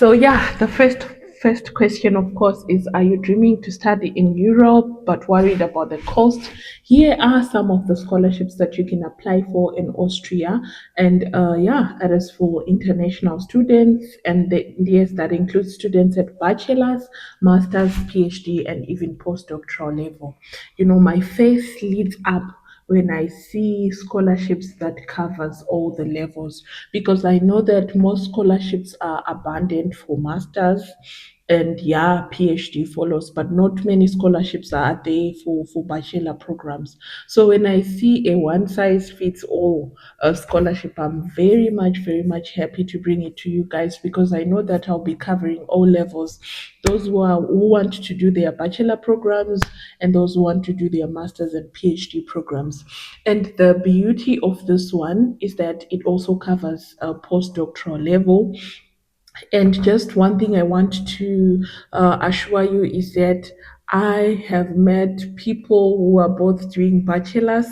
So yeah, the first question, of course, is: are you dreaming to study in Europe but worried about the cost? Here are some of the scholarships that you can apply for in Austria, and yeah, it is for international students, and yes, that includes students at bachelor's, master's, PhD, and even postdoctoral level. You know, my face leads up when I see scholarships that covers all the levels, because I know that most scholarships are abundant for masters, and yeah, PhD follows, but not many scholarships are there for bachelor programs. So when I see a one size fits all scholarship, I'm very much happy to bring it to you guys, because I know that I'll be covering all levels: those who want to do their bachelor programs, and those who want to do their masters and PhD programs. And the beauty of this one is that it also covers a postdoctoral level. And just one thing I want to assure you is that I have met people who are both doing bachelors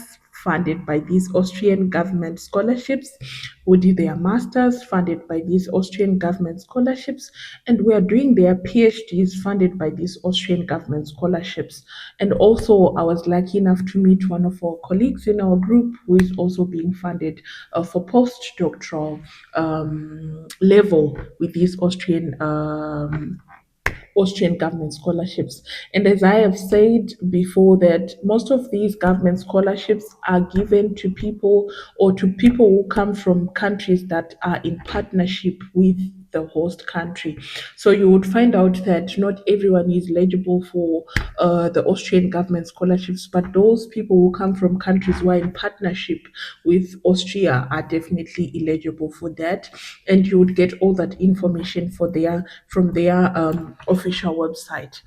funded by these Austrian government scholarships, who did their masters funded by these Austrian government scholarships, and we are doing their PhDs funded by these Austrian government scholarships. And also, I was lucky enough to meet one of our colleagues in our group who is also being funded for postdoctoral level with these Austrian government scholarships. And as I have said before, that most of these government scholarships are given to people, or to people who come from countries that are in partnership with the host country. So you would find out that not everyone is eligible for the Austrian government scholarships, but those people who come from countries who are in partnership with Austria are definitely eligible for that. And you would get all that information from their official website.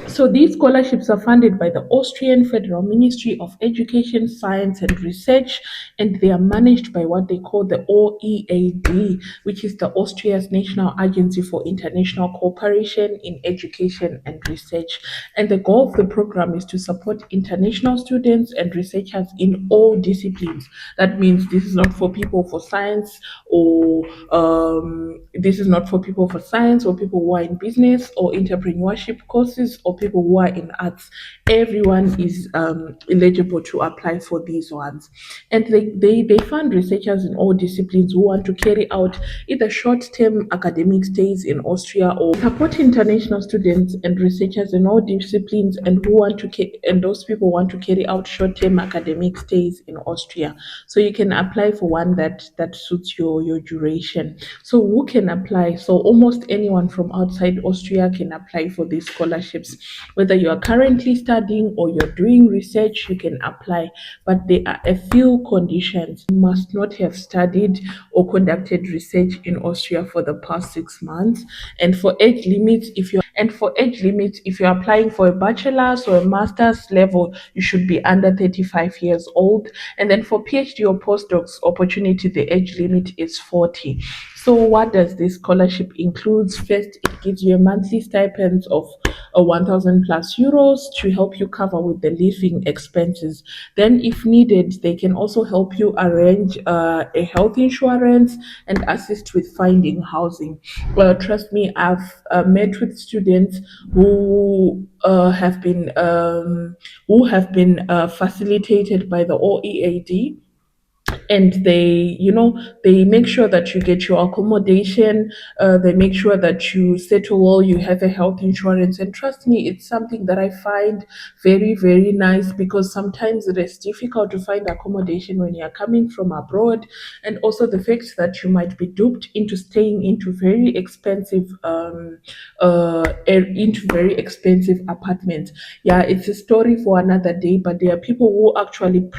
So these scholarships are funded by the Austrian Federal Ministry of Education, Science and Research, and they are managed by what they call the OEAD, which is the Austria's National Agency for International Cooperation in Education and Research. And the goal of the program is to support international students and researchers in all disciplines. That means this is not for people for science, or this is not for people for science, or people who are in business or entrepreneurship courses, or people who are in arts. Everyone is eligible to apply for these ones. And they fund researchers in all disciplines who want to carry out either short-term academic stays in Austria, or support international students and researchers in all disciplines, and and those people want to carry out short-term academic stays in Austria. So you can apply for one that suits your duration. So who can apply? So almost anyone from outside Austria can apply for these scholarships. Whether you are currently studying or you're doing research, you can apply. But there are a few conditions. You must not have studied or conducted research in Austria for the past 6 months. And for age limits, if you're applying for a bachelor's or a master's level, you should be under 35 years old. And then for PhD or postdocs opportunity, the age limit is 40. So what does this scholarship include? First, it gives you a monthly stipend of 1,000 plus euros to help you cover with the living expenses. Then, if needed, they can also help you arrange a health insurance and assist with finding housing. Well, trust me, I've met with students who have been facilitated by the OEAD, and they make sure that you get your accommodation, they make sure that you settle well, you have a health insurance. And trust me, it's something that I find very nice, because sometimes it is difficult to find accommodation when you're coming from abroad. And also the fact that you might be duped into staying into very expensive apartments. Yeah, it's a story for another day, but there are people who actually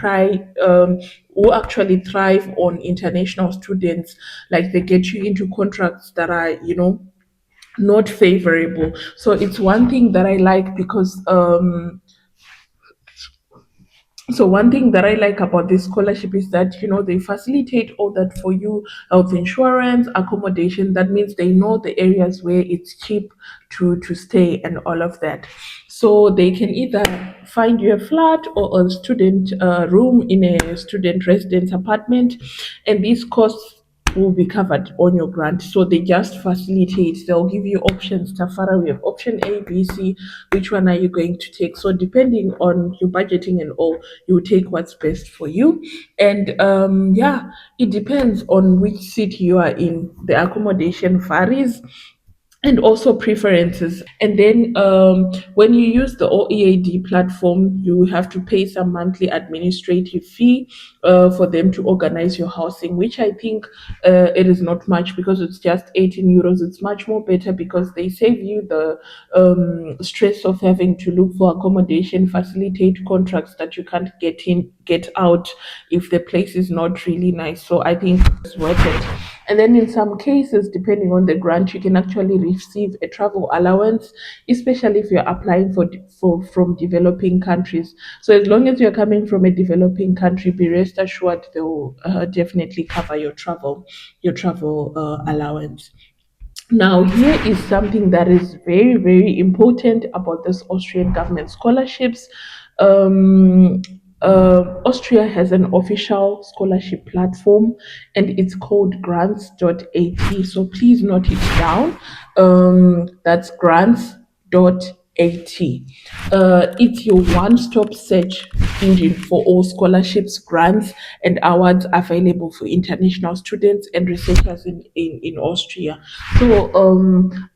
thrive on international students. Like, they get you into contracts that are, not favorable. So it's one thing that I like, because one thing that I like about this scholarship is that, they facilitate all that for you: health insurance, accommodation. That means they know the areas where it's cheap to stay, and all of that. So they can either find you a flat or a student room in a student residence apartment, and these costs will be covered on your grant. So they just facilitate. They'll give you options. Tafara, we have option A, B, C. Which one are you going to take? So depending on your budgeting and all, you take what's best for you. And yeah, it depends on which city you are in. The accommodation varies, and also preferences. And then when you use the OEAD platform, you have to pay some monthly administrative fee for them to organize your housing, which I think it is not much because it's just 18 euros. It's much more better because they save you the stress of having to look for accommodation, facilitate contracts that you can't get out if the place is not really nice. So I think it's worth it. And then in some cases, depending on the grant, you can actually receive a travel allowance, especially if you're applying for from developing countries. So as long as you're coming from a developing country, be rest assured they will definitely cover your travel allowance. Now, here is something that is very, very important about this Austrian government scholarships. Um, Austria has an official scholarship platform, and it's called grants.at. So please note it down. That's grants.at. It's your one-stop search engine for all scholarships, grants, and awards available for international students and researchers in Austria. So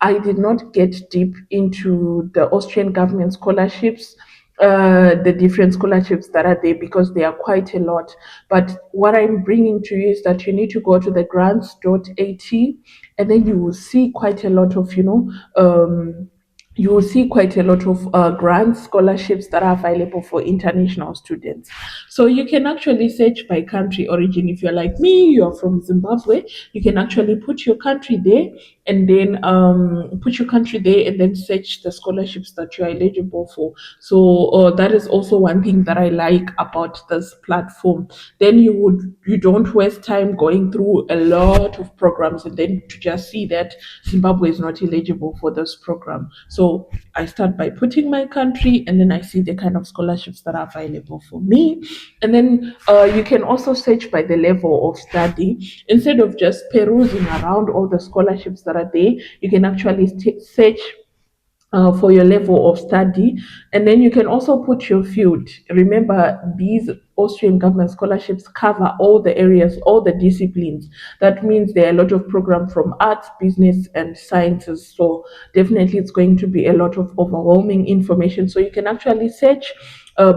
I did not get deep into the Austrian government scholarships, the different scholarships that are there, because there are quite a lot. But what I'm bringing to you is that you need to go to the grants.at, and then you will see quite a lot of, you will see quite a lot of grants, scholarships that are available for international students. So you can actually search by country origin. If you're like me, you're from Zimbabwe, you can actually put your country there, and then search the scholarships that you're eligible for. So that is also one thing that I like about this platform. Then you don't waste time going through a lot of programs and then to just see that Zimbabwe is not eligible for this program. So I start by putting my country, and then I see the kind of scholarships that are available for me. And then you can also search by the level of study. Instead of just perusing around all the scholarships that are there, you can actually search for your level of study. And then you can also put your field. Remember, these Austrian government scholarships cover all the areas, all the disciplines. That means there are a lot of programs from arts, business, and sciences. So definitely it's going to be a lot of overwhelming information. So you can actually search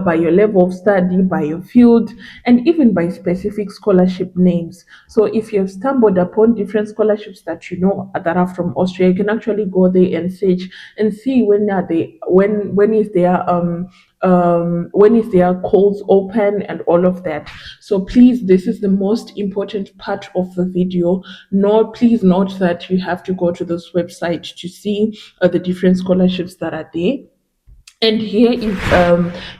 by your level of study, by your field, and even by specific scholarship names. So if you've stumbled upon different scholarships that you know that are from Austria, you can actually go there and search and see when is their calls open and all of that. So please, this is the most important part of the video. Please note that you have to go to this website to see the different scholarships that are there. And here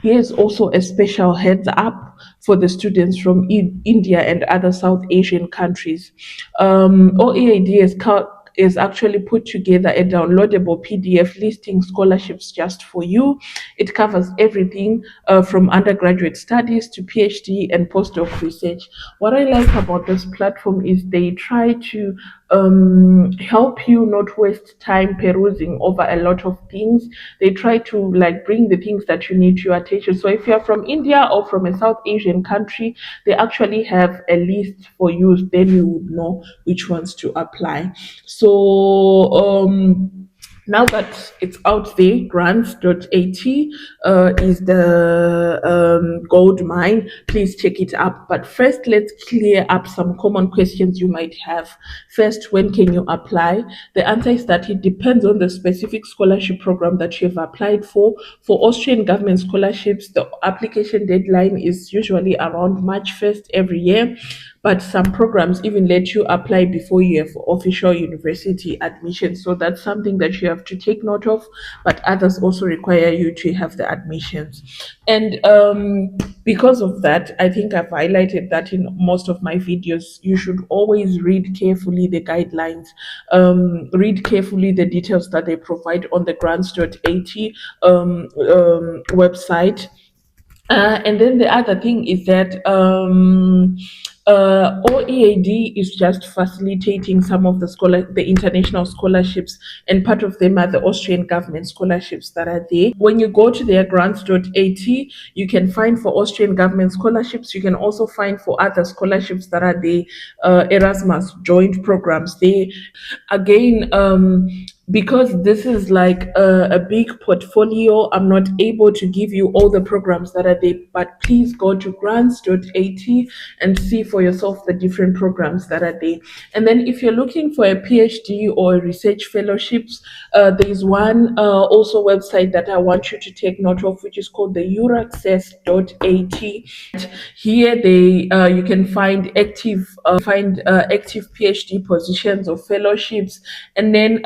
is also a special heads up for the students from India and other South Asian countries. OEAD is actually put together a downloadable PDF listing scholarships just for you. It covers everything from undergraduate studies to PhD and postdoc research. What I like about this platform is they try to help you not waste time perusing over a lot of things. They try to like bring the things that you need to your attention. So if you're from India or from a South Asian country, they actually have a list for you. Then you would know which ones to apply. So now that it's out there, grants.at is the gold mine. Please check it up. But first, let's clear up some common questions you might have. First, when can you apply? The answer is that it depends on the specific scholarship program that you have applied for. For Austrian government scholarships, the application deadline is usually around March 1st every year. But some programs even let you apply before you have official university admission. So that's something that you have to take note of. But others also require you to have the admissions. And because of that, I think I've highlighted that in most of my videos. You should always read carefully the guidelines, read carefully the details that they provide on the grants.at website. And then the other thing is that OEAD is just facilitating some of the international scholarships, and part of them are the Austrian government scholarships that are there. When you go to their grants.at, you can find for Austrian government scholarships. You can also find for other scholarships that are the Erasmus joint programs. They again because this is like a big portfolio, I'm not able to give you all the programs that are there, but please go to grants.at and see for yourself the different programs that are there. And then if you're looking for a PhD or a research fellowships, there's one also website that I want you to take note of, which is called the Euraxess.at. Here they you can find active PhD positions or fellowships. And then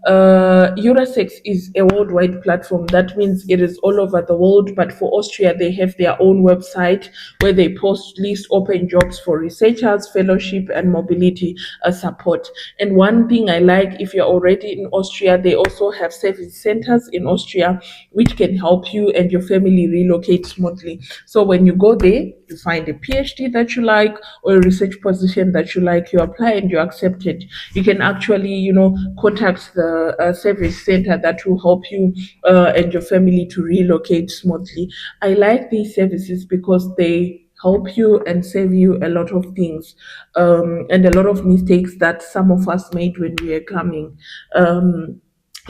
Euraxess is a worldwide platform. That means it is all over the world. But for Austria, they have their own website where they post list open jobs for researchers, fellowship, and mobility support. And one thing I like, if you're already in Austria, they also have service centers in Austria which can help you and your family relocate smoothly. So when you go there, you find a PhD that you like or a research position that you like, you apply and you're accepted. You can actually, contact the service center that will help you and your family to relocate smoothly. I like these services because they help you and save you a lot of things and a lot of mistakes that some of us made when we were coming.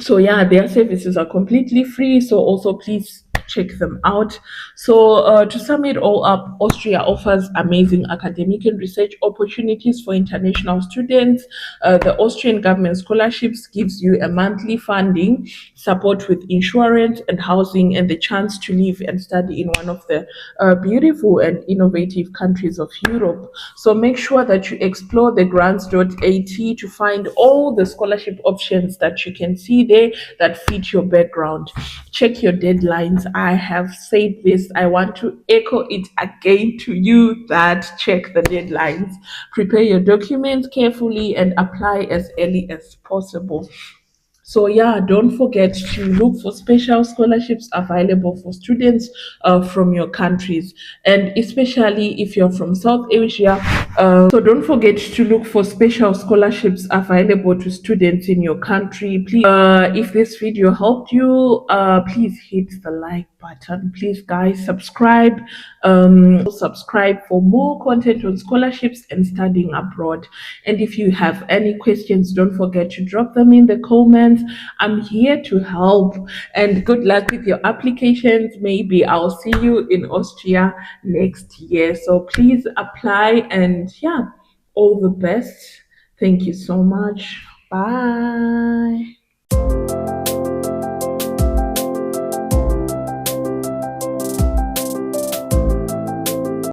So yeah, their services are completely free. So also please check them out. So to sum it all up, Austria offers amazing academic and research opportunities for international students. The Austrian government scholarships gives you a monthly funding, support with insurance and housing, and the chance to live and study in one of the beautiful and innovative countries of Europe. So make sure that you explore the grants.at to find all the scholarship options that you can see there that fit your background. Check your deadlines. I have said this. I want to echo it again to you that check the deadlines. Prepare your documents carefully and apply as early as possible. So yeah, don't forget to look for special scholarships available for students from your countries, and especially if you're from South Asia. So don't forget to look for special scholarships available to students in your country. Please, if this video helped you, please hit the like button. Please, guys, subscribe for more content on scholarships and studying abroad. And if you have any questions, don't forget to drop them in the comments. I'm here to help, and good luck with your applications. Maybe I'll see you in Austria next year. So please apply, and yeah, all the best. Thank you so much. Bye.